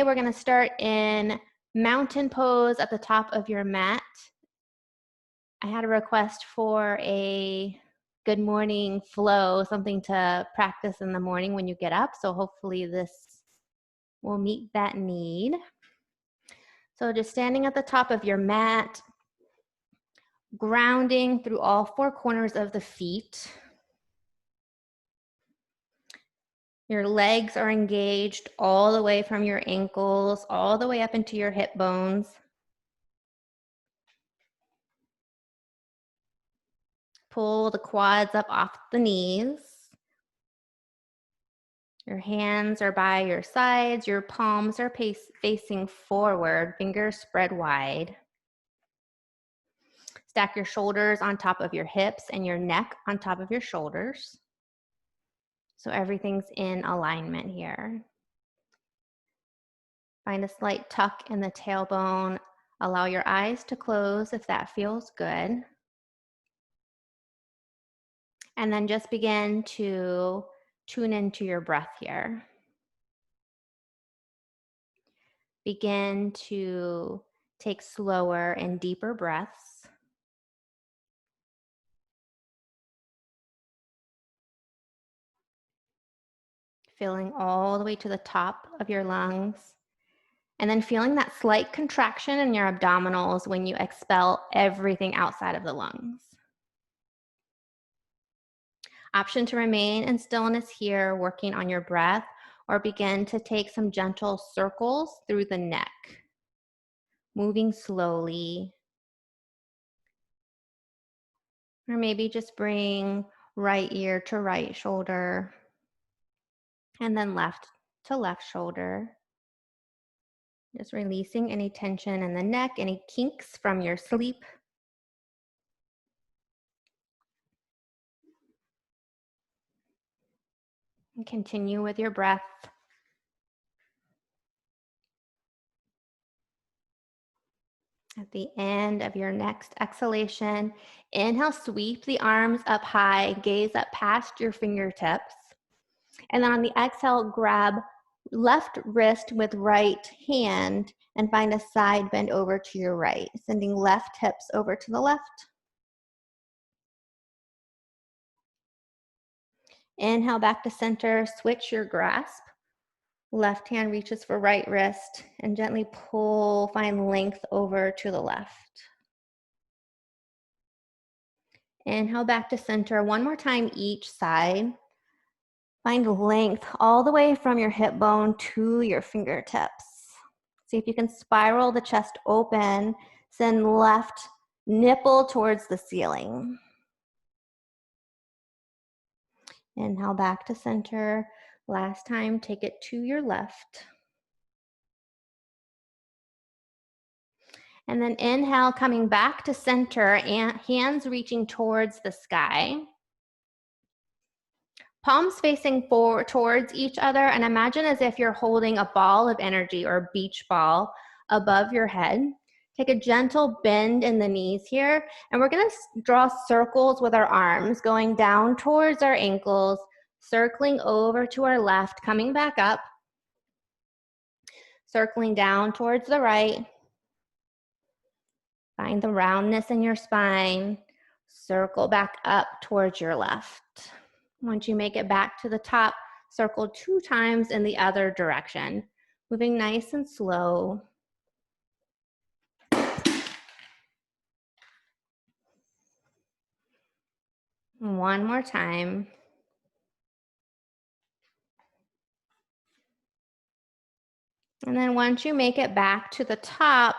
We're going to start in mountain pose at the top of your mat. I had a request for a good morning flow, something to practice in the morning when you get up. So hopefully this will meet that need. So just standing at the top of your mat, grounding through all four corners of the feet. Your legs are engaged all the way from your ankles, all the way up into your hip bones. Pull the quads up off the knees. Your hands are by your sides. Your palms are facing forward, fingers spread wide. Stack your shoulders on top of your hips and your neck on top of your shoulders. So everything's in alignment here. Find a slight tuck in the tailbone. Allow your eyes to close if that feels good. And then just begin to tune into your breath here. Begin to take slower and deeper breaths. Filling all the way to the top of your lungs. And then feeling that slight contraction in your abdominals when you expel everything outside of the lungs. Option to remain in stillness here, working on your breath, or begin to take some gentle circles through the neck, moving slowly. Or maybe just bring right ear to right shoulder, and then left to left shoulder. Just releasing any tension in the neck, any kinks from your sleep. And continue with your breath. At the end of your next exhalation, inhale, sweep the arms up high, gaze up past your fingertips. And then on the exhale, grab left wrist with right hand and find a side bend over to your right, sending left hips over to the left. Inhale back to center, switch your grasp. Left hand reaches for right wrist and gently pull, find length over to the left. Inhale back to center, one more time each side. Find length all the way from your hip bone to your fingertips. See if you can spiral the chest open, send left nipple towards the ceiling. Inhale back to center. Last time, take it to your left. And then inhale, coming back to center, and hands reaching towards the sky. Palms facing forward towards each other, and imagine as if you're holding a ball of energy or a beach ball above your head. Take a gentle bend in the knees here, and we're gonna draw circles with our arms, going down towards our ankles, circling over to our left, coming back up, circling down towards the right. Find the roundness in your spine, circle back up towards your left. Once you make it back to the top, circle 2 times in the other direction, moving nice and slow. One more time. And then once you make it back to the top,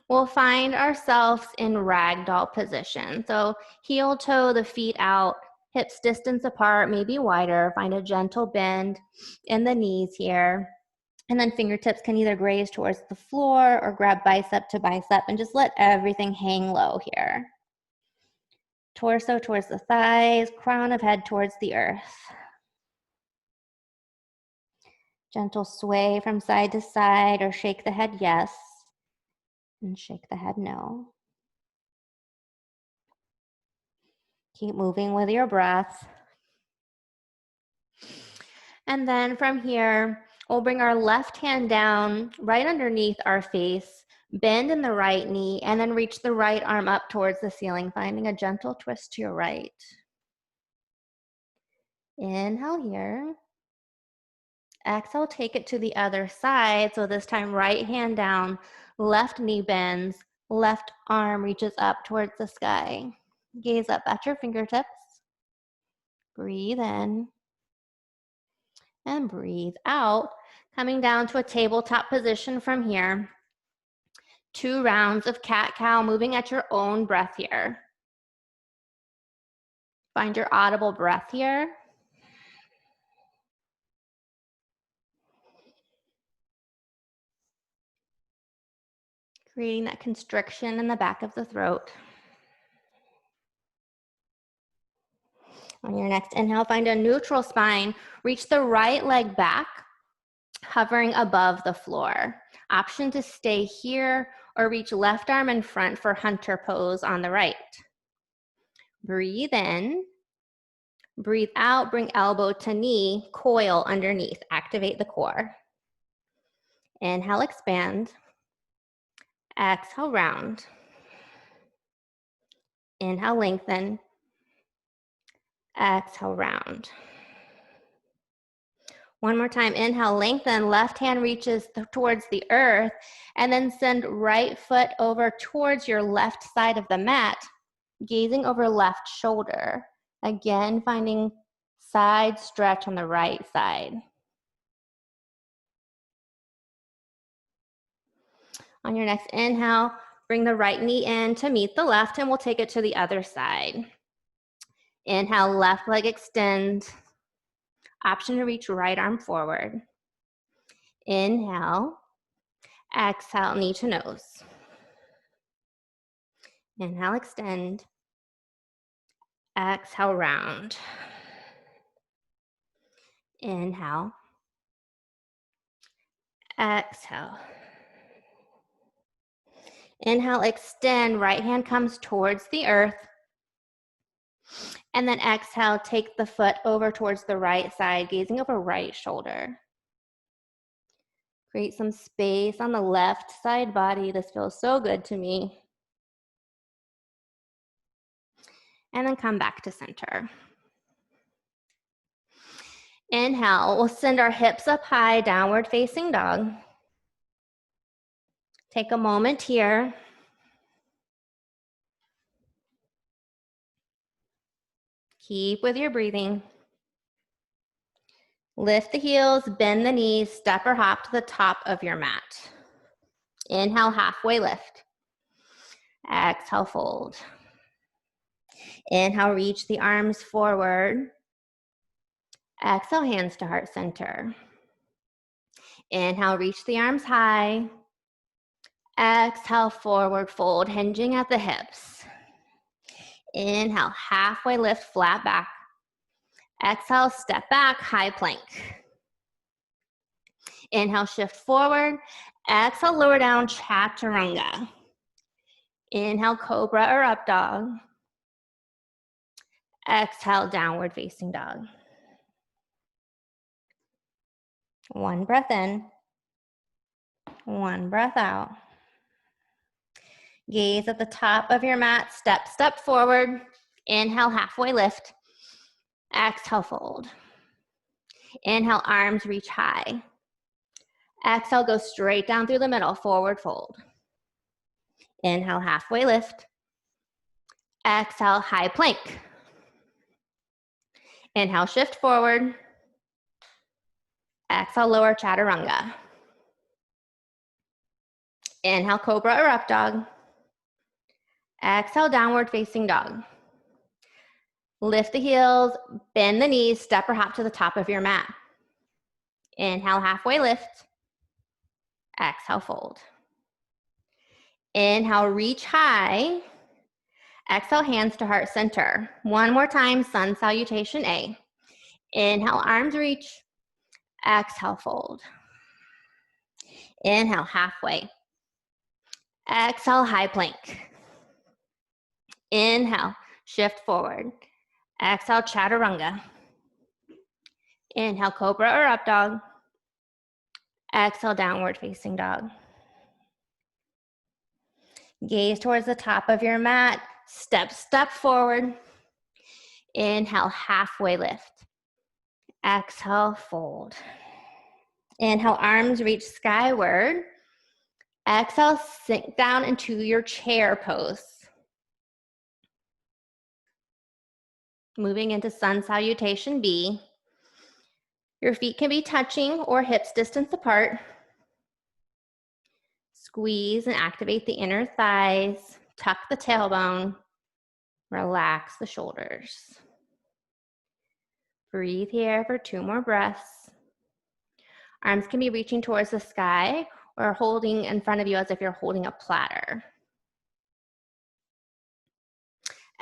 we'll find ourselves in ragdoll position. So heel toe the feet out, hips distance apart, maybe wider. Find a gentle bend in the knees here. And then fingertips can either graze towards the floor or grab bicep to bicep, and just let everything hang low here. Torso towards the thighs, crown of head towards the earth. Gentle sway from side to side, or shake the head yes, and shake the head no. Keep moving with your breath. And then from here, We'll bring our left hand down right underneath our face, bend in the right knee, and then reach the right arm up towards the ceiling, finding a gentle twist to your right. Inhale here. Exhale, take it to the other side. So this time, right hand down, left knee bends, left arm reaches up towards the sky. Gaze up at your fingertips. Breathe in and breathe out. Coming down to a tabletop position from here. 2 rounds of cat-cow, moving at your own breath here. Find your audible breath here. Creating that constriction in the back of the throat. On your next inhale, find a neutral spine. Reach the right leg back, hovering above the floor. Option to stay here or reach left arm in front for hunter pose on the right. Breathe in. Breathe out, bring elbow to knee, coil underneath. Activate the core. Inhale, expand. Exhale, round. Inhale, lengthen. Exhale, round. One more time, inhale, lengthen, left hand reaches towards the earth, and then send right foot over towards your left side of the mat, gazing over left shoulder. Again, finding side stretch on the right side. On your next inhale, bring the right knee in to meet the left, and we'll take it to the other side. Inhale, left leg extend. Option to reach right arm forward. Inhale, exhale, knee to nose. Inhale, extend. Exhale, round. Inhale. Exhale. Inhale, extend, right hand comes towards the earth. And then exhale, take the foot over towards the right side, gazing over right shoulder. Create some space on the left side body. This feels so good to me. And then come back to center. Inhale, we'll send our hips up high, downward facing dog. Take a moment here. Keep with your breathing. Lift the heels, bend the knees, step or hop to the top of your mat. Inhale, halfway lift. Exhale, fold. Inhale, reach the arms forward. Exhale, hands to heart center. Inhale, reach the arms high. Exhale, forward fold, hinging at the hips. Inhale, halfway lift, flat back. Exhale, step back, high plank. Inhale, shift forward. Exhale, lower down, chaturanga. Inhale, cobra or up dog. Exhale, downward facing dog. One breath in. One breath out. Gaze at the top of your mat, step forward. Inhale, halfway lift. Exhale, fold. Inhale, arms reach high. Exhale, go straight down through the middle, forward fold. Inhale, halfway lift. Exhale, high plank. Inhale, shift forward. Exhale, lower chaturanga. Inhale, cobra or up dog. Exhale, downward facing dog. Lift the heels, bend the knees, step or hop to the top of your mat. Inhale, halfway lift. Exhale, fold. Inhale, reach high. Exhale, hands to heart center. One more time, sun salutation A. Inhale, arms reach. Exhale, fold. Inhale, halfway. Exhale, high plank. Inhale, shift forward. Exhale, chaturanga. Inhale, cobra or up dog. Exhale, downward facing dog. Gaze towards the top of your mat. Step forward. Inhale, halfway lift. Exhale, fold. Inhale, arms reach skyward. Exhale, sink down into your chair pose. Moving into sun salutation B. Your feet can be touching or hips distance apart. Squeeze and activate the inner thighs. Tuck the tailbone. Relax the shoulders. Breathe here for 2 more breaths. Arms can be reaching towards the sky or holding in front of you as if you're holding a platter.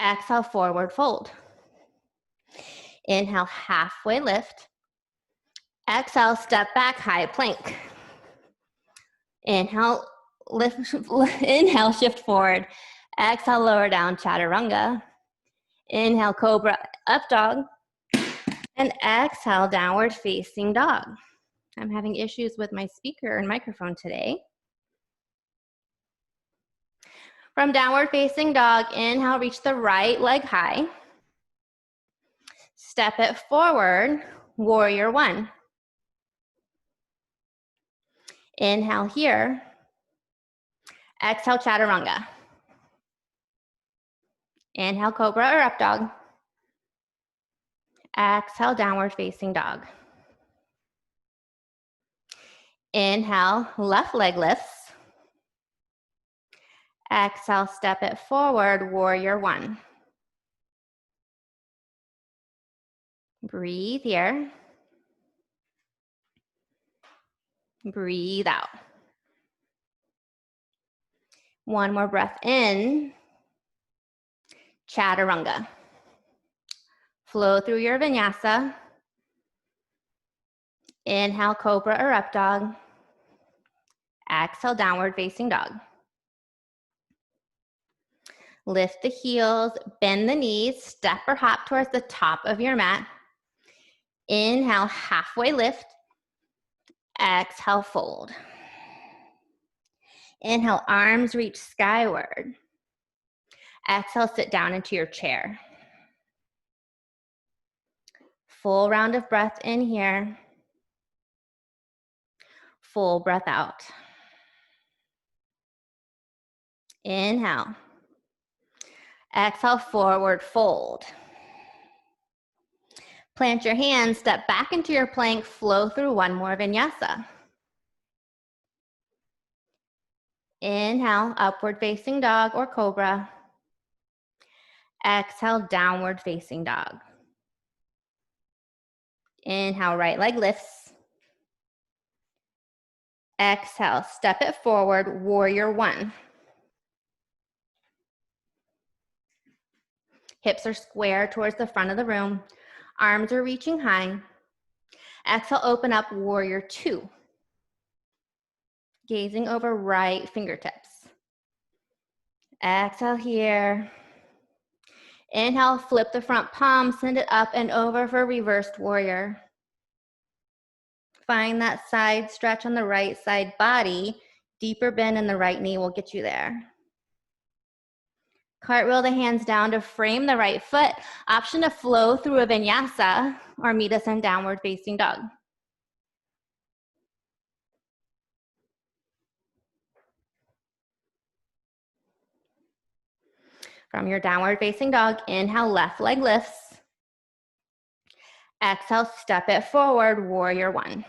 Exhale, forward fold. Inhale, halfway lift. Exhale, step back, high plank. Inhale, lift, inhale, shift forward. Exhale, lower down, chaturanga. Inhale, cobra, up dog. And exhale, downward facing dog. I'm having issues with my speaker and microphone today. From downward facing dog, inhale, reach the right leg high. Step it forward, warrior 1. Inhale here. Exhale, chaturanga. Inhale, cobra or up dog. Exhale, downward facing dog. Inhale, left leg lifts. Exhale, step it forward, warrior 1. Breathe here. Breathe out. 1 more breath in. Chaturanga. Flow through your vinyasa. Inhale, cobra or up dog. Exhale, downward facing dog. Lift the heels, bend the knees, step or hop towards the top of your mat. Inhale, halfway lift. Exhale, fold. Inhale, arms reach skyward. Exhale, sit down into your chair. Full round of breath in here. Full breath out. Inhale. Exhale, forward fold. Plant your hands, step back into your plank, flow through 1 more vinyasa. Inhale, upward facing dog or cobra. Exhale, downward facing dog. Inhale, right leg lifts. Exhale, step it forward, warrior 1. Hips are square towards the front of the room. Arms are reaching high. Exhale, open up, warrior 2. Gazing over right fingertips. Exhale here. Inhale, flip the front palm, send it up and over for reversed warrior. Find that side stretch on the right side body. Deeper bend in the right knee will get you there. Cartwheel the hands down to frame the right foot. Option to flow through a vinyasa or meet us in downward facing dog. From your downward facing dog, inhale, left leg lifts. Exhale, step it forward, warrior 1.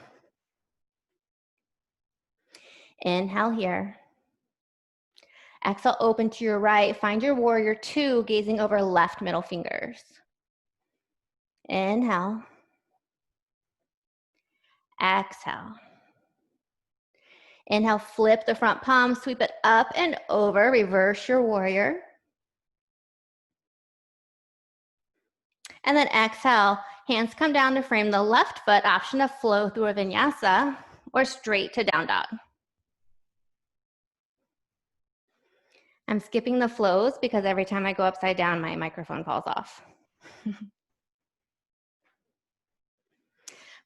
Inhale here. Exhale, open to your right. Find your warrior 2, gazing over left middle fingers. Inhale. Exhale. Inhale, flip the front palm, sweep it up and over, reverse your warrior. And then exhale, hands come down to frame the left foot, option to flow through a vinyasa or straight to down dog. I'm skipping the flows because every time I go upside down, my microphone falls off.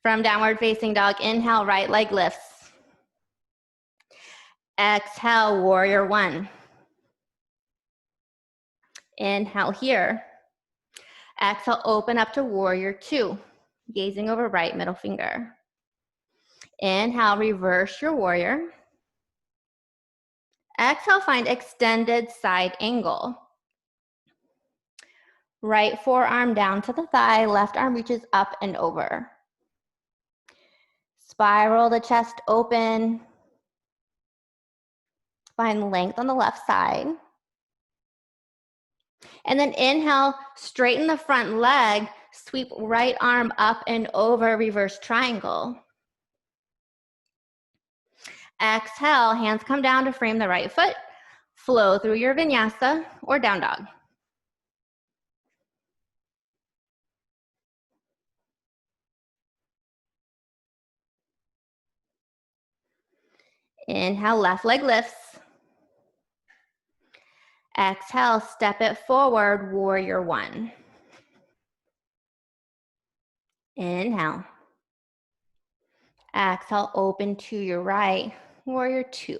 From downward facing dog, inhale, right leg lifts. Exhale, warrior one. Inhale here. Exhale, open up to warrior two, gazing over right middle finger. Inhale, reverse your warrior. Exhale, find extended side angle. Right forearm down to the thigh, left arm reaches up and over. Spiral the chest open. Find length on the left side. And then inhale, straighten the front leg, sweep right arm up and over, reverse triangle. Exhale, hands come down to frame the right foot. Flow through your vinyasa or down dog. Inhale, left leg lifts. Exhale, step it forward, warrior one. Inhale. Exhale, open to your right, warrior two.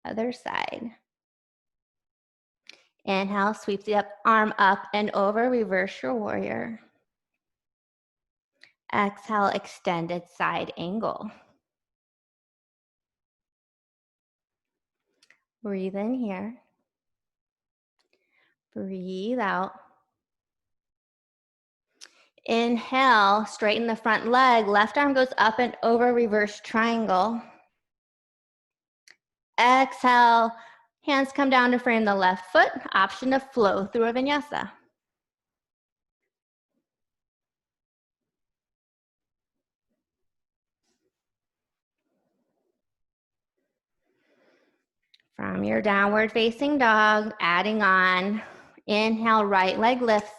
Other side. Inhale, sweep the arm up and over, reverse your warrior. Exhale, extended side angle. Breathe in here. Breathe out. Inhale, straighten the front leg. Left arm goes up and over, reverse triangle. Exhale, hands come down to frame the left foot. Option to flow through a vinyasa. From your downward facing dog, adding on. Inhale, right leg lifts.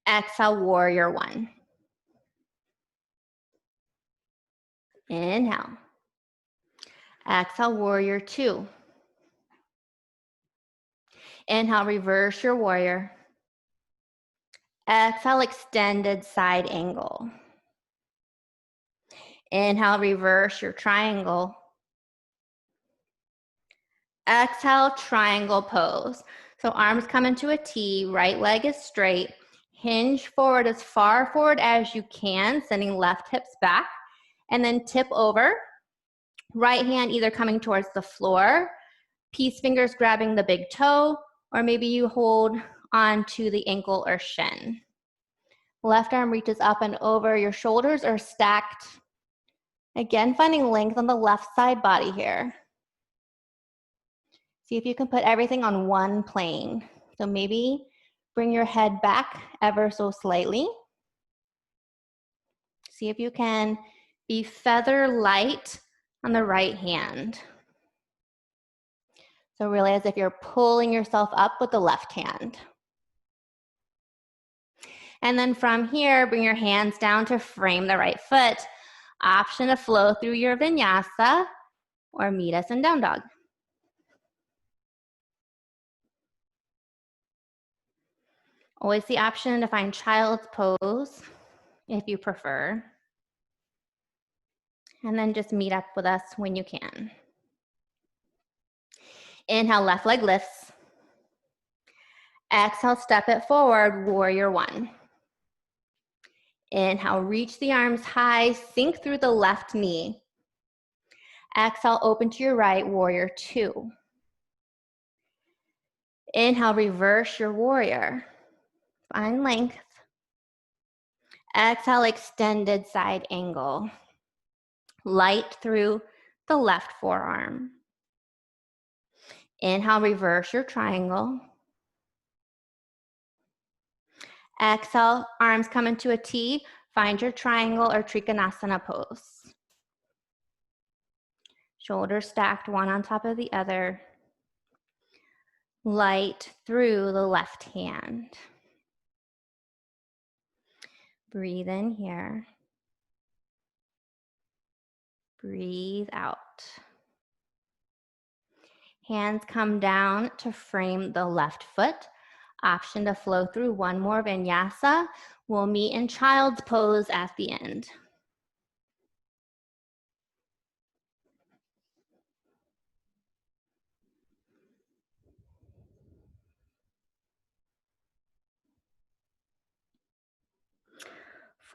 Exhale, warrior one. Inhale. Exhale, warrior two. Inhale, reverse your warrior. Exhale, extended side angle. Inhale, reverse your triangle. Exhale, triangle pose. So arms come into a T, right leg is straight. Hinge forward as far forward as you can, sending left hips back. And then tip over. Right hand either coming towards the floor, peace fingers grabbing the big toe, or maybe you hold on to the ankle or shin. Left arm reaches up and over, your shoulders are stacked. Again, finding length on the left side body here. See if you can put everything on one plane. So maybe bring your head back ever so slightly. See if you can be feather light on the right hand. So really as if you're pulling yourself up with the left hand. And then from here, bring your hands down to frame the right foot. Option to flow through your vinyasa or meet us in down dog. Always the option to find child's pose if you prefer. And then just meet up with us when you can. Inhale, left leg lifts. Exhale, step it forward, warrior one. Inhale, reach the arms high, sink through the left knee. Exhale, open to your right, warrior two. Inhale, reverse your warrior. Find length. Exhale, extended side angle. Light through the left forearm. Inhale, reverse your triangle. Exhale, arms come into a T. Find your triangle or Trikonasana pose. Shoulders stacked one on top of the other. Light through the left hand. Breathe in here. Breathe out. Hands come down to frame the left foot. Option to flow through one more vinyasa. We'll meet in child's pose at the end.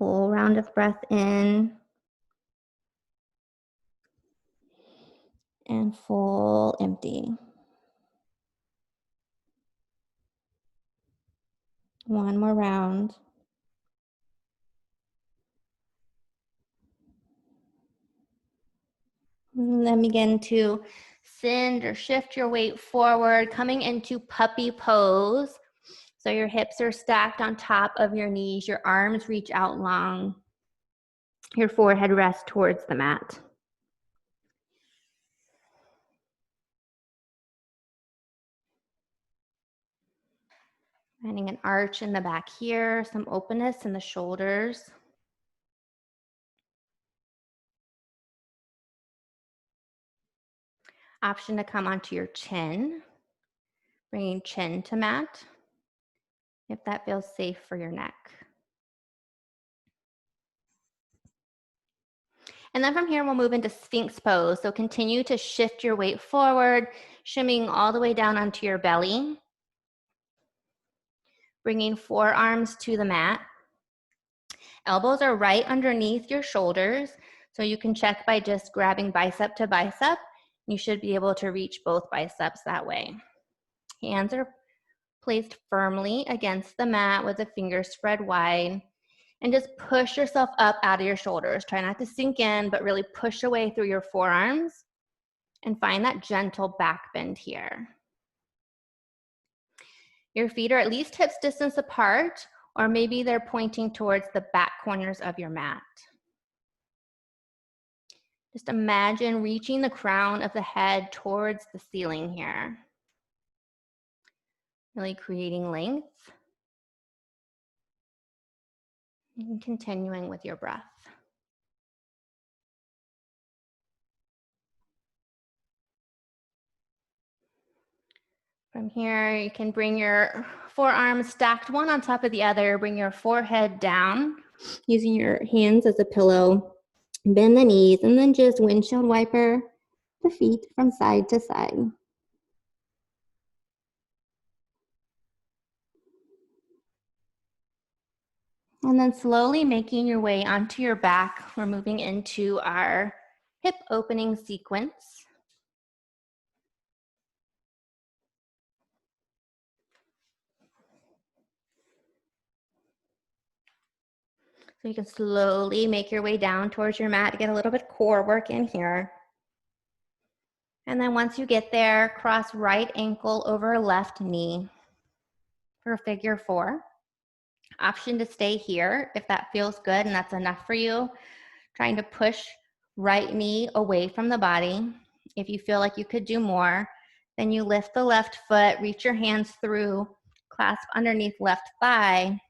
Full round of breath in. And full empty. One more round. And then begin to send or shift your weight forward, coming into puppy pose. So your hips are stacked on top of your knees, your arms reach out long, your forehead rests towards the mat. Finding an arch in the back here, some openness in the shoulders. Option to come onto your chin, bringing chin to mat, if that feels safe for your neck. And then from here, we'll move into Sphinx pose. So continue to shift your weight forward, shimmying all the way down onto your belly. Bringing forearms to the mat. Elbows are right underneath your shoulders. So you can check by just grabbing bicep to bicep. You should be able to reach both biceps that way. Hands are placed firmly against the mat with the fingers spread wide. And just push yourself up out of your shoulders. Try not to sink in, but really push away through your forearms and find that gentle back bend here. Your feet are at least hips distance apart, or maybe they're pointing towards the back corners of your mat. Just imagine reaching the crown of the head towards the ceiling here. Really creating length. And continuing with your breath. From here, you can bring your forearms stacked one on top of the other. Bring your forehead down, using your hands as a pillow. Bend the knees, and then just windshield wiper the feet from side to side. And then slowly making your way onto your back, we're moving into our hip opening sequence. So you can slowly make your way down towards your mat to get a little bit core work in here. And then once you get there, cross right ankle over left knee for figure 4. Option to stay here if that feels good and that's enough for you. Trying to push right knee away from the body. If you feel like you could do more, then you lift the left foot, reach your hands through, clasp underneath left thigh,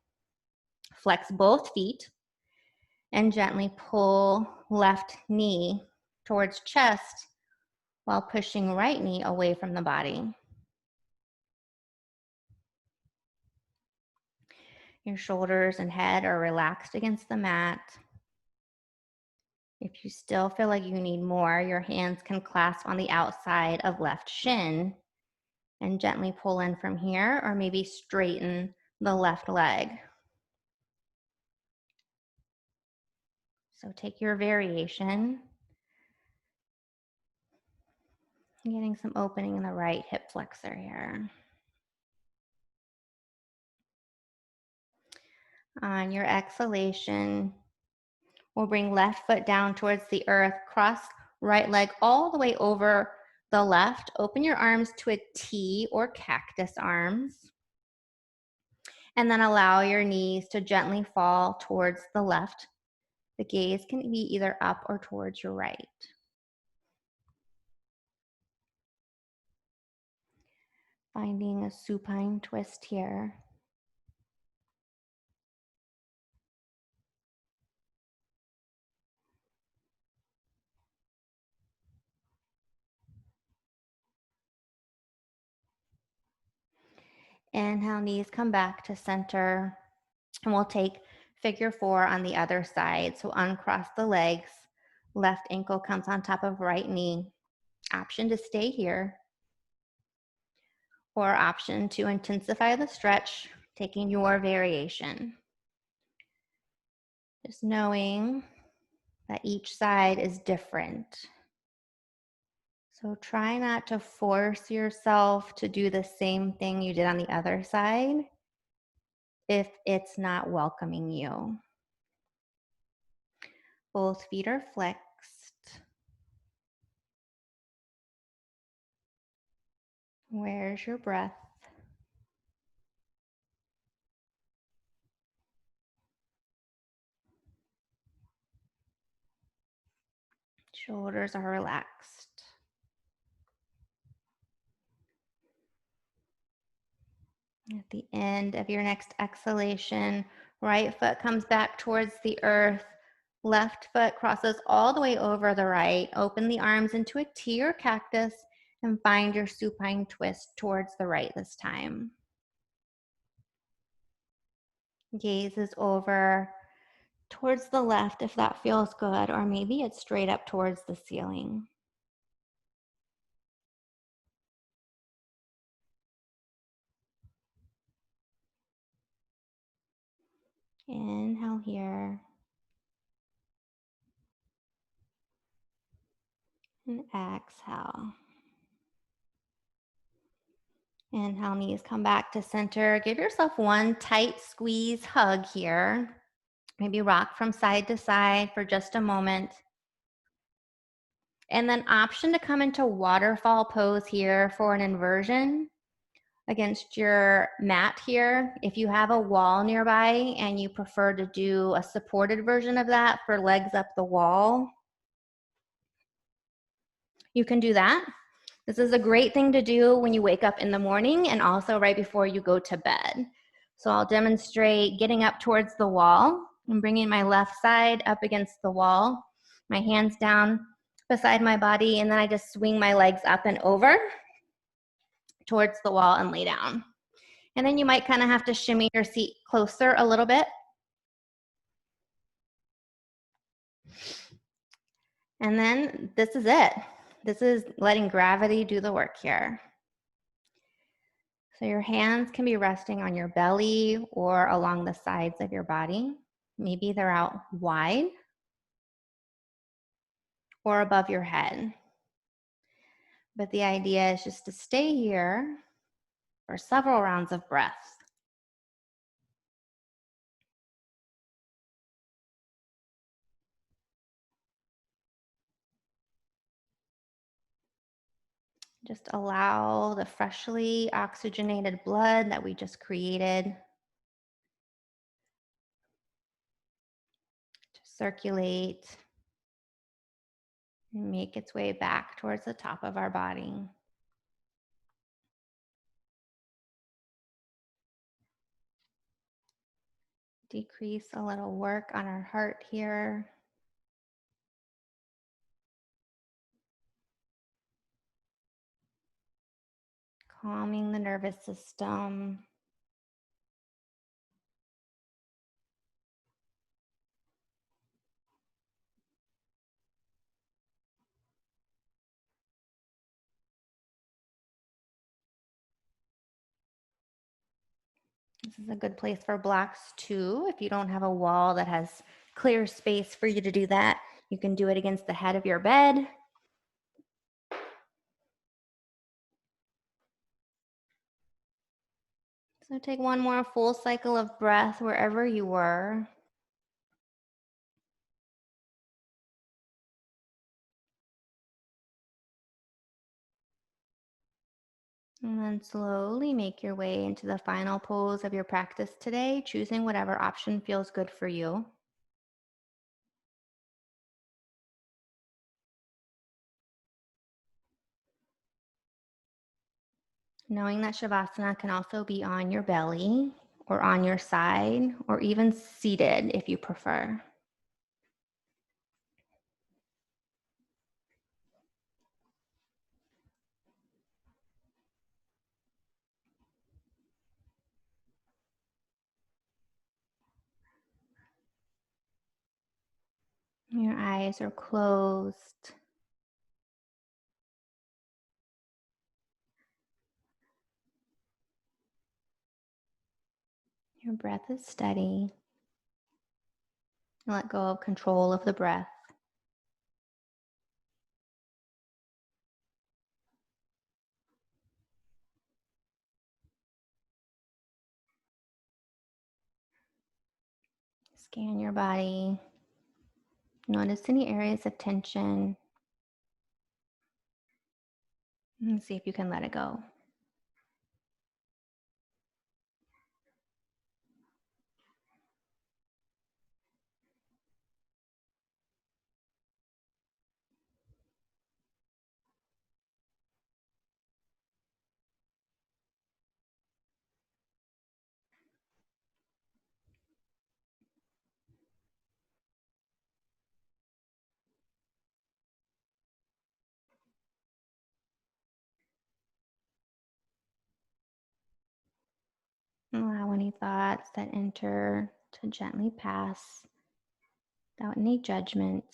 flex both feet, and gently pull left knee towards chest while pushing right knee away from the body. Your shoulders and head are relaxed against the mat. If you still feel like you need more, your hands can clasp on the outside of left shin and gently pull in from here, or maybe straighten the left leg. So take your variation. Getting some opening in the right hip flexor here. On your exhalation, we'll bring left foot down towards the earth, cross right leg all the way over the left. Open your arms to a T or cactus arms. And then allow your knees to gently fall towards the left. The gaze can be either up or towards your right. Finding a supine twist here. Inhale, knees come back to center. And we'll take figure 4 on the other side. So uncross the legs. Left ankle comes on top of right knee. Option to stay here. Or option to intensify the stretch, taking your variation. Just knowing that each side is different. So try not to force yourself to do the same thing you did on the other side if it's not welcoming you. Both feet are flexed. Where's your breath? Shoulders are relaxed. At the end of your next exhalation, right foot comes back towards the earth. Left foot crosses all the way over the right. Open the arms into a T or cactus and find your supine twist towards the right this time. Gaze is over towards the left if that feels good, or maybe it's straight up towards the ceiling. Inhale here. And exhale. Inhale, knees come back to center. Give yourself one tight squeeze hug here. Maybe rock from side to side for just a moment. And then option to come into waterfall pose here for an inversion against your mat here. If you have a wall nearby and you prefer to do a supported version of that for legs up the wall, you can do that. This is a great thing to do when you wake up in the morning and also right before you go to bed. So I'll demonstrate getting up towards the wall and bringing my left side up against the wall, my hands down beside my body, and then I just swing my legs up and over towards the wall and lay down. And then you might kind of have to shimmy your seat closer a little bit. And then this is it. This is letting gravity do the work here. So your hands can be resting on your belly or along the sides of your body. Maybe they're out wide or above your head. But the idea is just to stay here for several rounds of breath. Just allow the freshly oxygenated blood that we just created to circulate and make its way back towards the top of our body. Decrease a little work on our heart here. Calming the nervous system. This is a good place for blocks too. If you don't have a wall that has clear space for you to do that, you can do it against the head of your bed. So take one more full cycle of breath wherever you were. And then slowly make your way into the final pose of your practice today, choosing whatever option feels good for you. Knowing that Shavasana can also be on your belly or on your side or even seated if you prefer. Your eyes are closed. Your breath is steady. Let go of control of the breath. Scan your body. Notice any areas of tension. And see if you can let it go. Allow any thoughts that enter to gently pass without any judgment.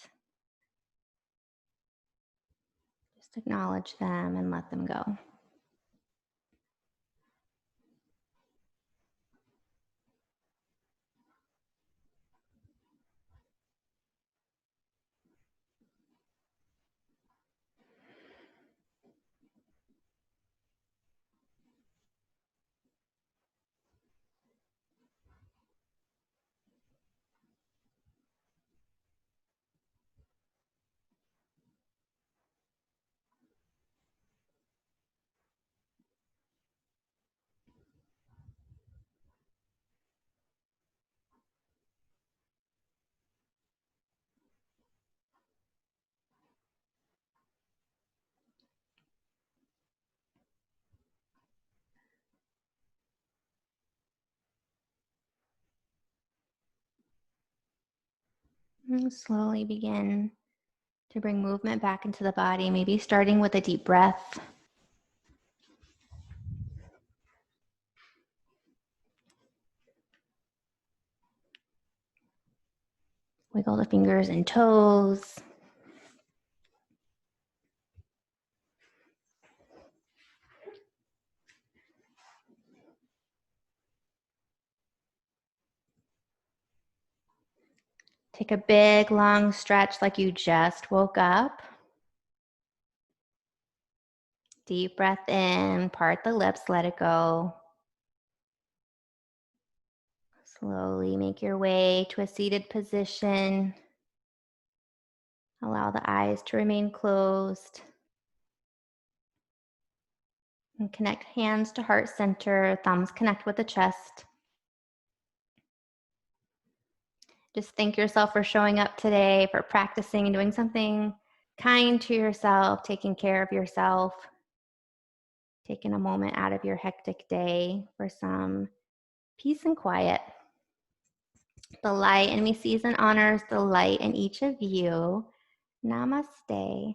Just acknowledge them and let them go. And slowly begin to bring movement back into the body, maybe starting with a deep breath. Wiggle the fingers and toes. Take a big, long stretch like you just woke up. Deep breath in, part the lips, let it go. Slowly make your way to a seated position. Allow the eyes to remain closed. And connect hands to heart center, thumbs connect with the chest. Just thank yourself for showing up today, for practicing and doing something kind to yourself, taking care of yourself, taking a moment out of your hectic day for some peace and quiet. The light in me sees and honors the light in each of you. Namaste.